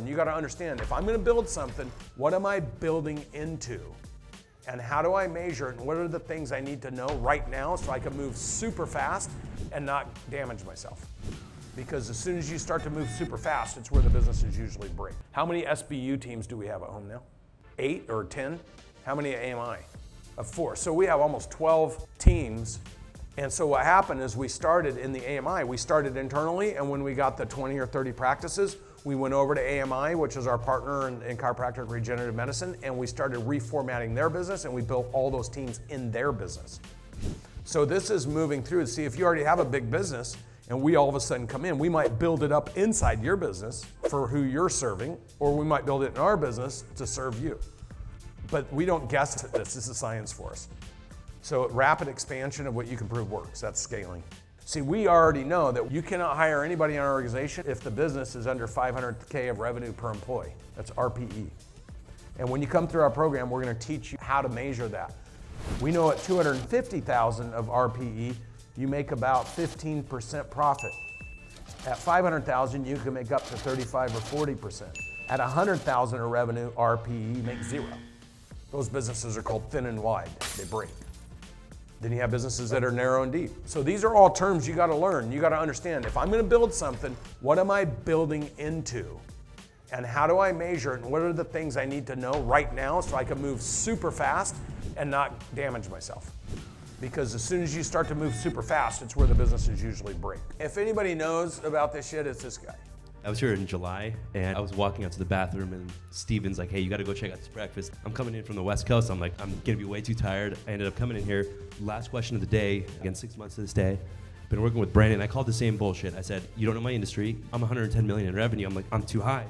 learn. You got to understand, if I'm going to build something, what am I building into? And how do I measure it? And what are the things I need to know right now so I can move super fast and not damage myself? Because as soon as you start to move super fast, it's where the businesses usually break. How many SBU teams do we have at home now? 8 or 10? How many at AMI? Of 4. So we have almost 12 teams. And so what happened is we started in the AMI, we started internally, and when we got the 20 or 30 practices, we went over to AMI, which is our partner in chiropractic regenerative medicine, and we started reformatting their business, and we built all those teams in their business. So this is moving through. See, if you already have a big business, and we all of a sudden come in, we might build it up inside your business for who you're serving, or we might build it in our business to serve you. But we don't guess at this. This is science for us. So rapid expansion of what you can prove works, that's scaling. See, we already know that you cannot hire anybody in our organization if the business is under 500K of revenue per employee. That's RPE. And when you come through our program, we're gonna teach you how to measure that. We know at 250,000 of RPE, you make about 15% profit. At 500,000, you can make up to 35 or 40%. At 100,000 of revenue, RPE, you make 0. Those businesses are called thin and wide, they break. Then you have businesses that are narrow and deep. So these are all terms you gotta learn. You gotta understand, if I'm gonna build something, what am I building into? And how do I measure it? And what are the things I need to know right now so I can move super fast and not damage myself? Because as soon as you start to move super fast, it's where the businesses usually break. If anybody knows about this shit, it's this guy. I was here in July, and I was walking out to the bathroom, and Steven's like, hey, you gotta go check out this breakfast. I'm coming in from the West Coast. I'm like, I'm gonna be way too tired. I ended up coming in here. Last question of the day, again, 6 months to this day. Been working with Brandon. I called the same bullshit. I said, you don't know my industry. I'm 110 million in revenue. I'm like, I'm too high.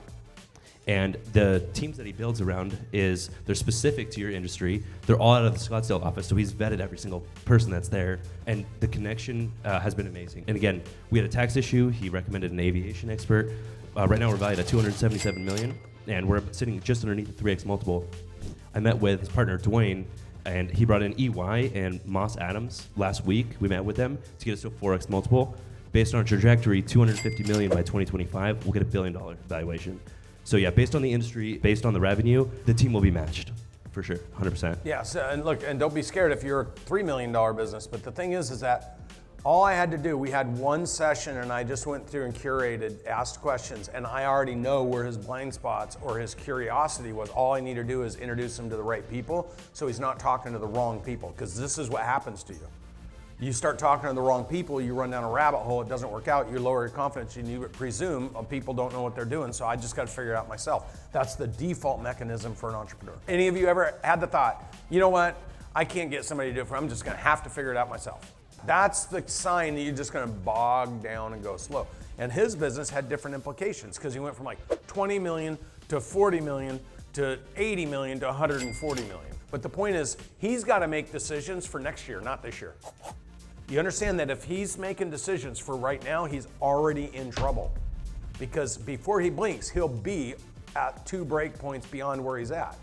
And the teams that he builds around they're specific to your industry. They're all out of the Scottsdale office, so he's vetted every single person that's there. And the connection has been amazing. And again, we had a tax issue. He recommended an aviation expert. Right now we're valued at 277 million, and we're sitting just underneath the 3x multiple. I met with his partner, Dwayne, and he brought in EY and Moss Adams last week. We met with them to get us to a 4x multiple. Based on our trajectory, 250 million by 2025, we'll get $1 billion valuation. So yeah, based on the industry, based on the revenue, the team will be matched, for sure, 100%. Yeah, so, and look, and don't be scared if you're a $3 million business, but the thing is that all I had to do, we had one session and I just went through and curated, asked questions, and I already know where his blind spots or his curiosity was. All I need to do is introduce him to the right people so he's not talking to the wrong people, because this is what happens to you. You start talking to the wrong people, you run down a rabbit hole, it doesn't work out, you lower your confidence, and you presume people don't know what they're doing, so I just got to figure it out myself. That's the default mechanism for an entrepreneur. Any of you ever had the thought, you know what, I can't get somebody to do it for me, I'm just going to have to figure it out myself? That's the sign that you're just going to bog down and go slow. And his business had different implications, because he went from like 20 million to 40 million to 80 million to 140 million. But the point is, he's got to make decisions for next year, not this year. You understand that if he's making decisions for right now, he's already in trouble. Because before he blinks, he'll be at 2 break points beyond where he's at.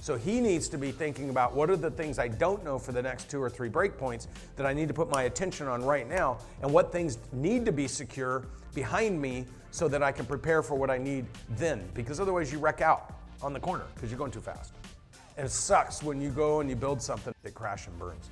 So he needs to be thinking about what are the things I don't know for the next 2 or 3 break points that I need to put my attention on right now, and what things need to be secure behind me so that I can prepare for what I need then. Because otherwise you wreck out on the corner because you're going too fast. And it sucks when you go and you build something that crashes and burns.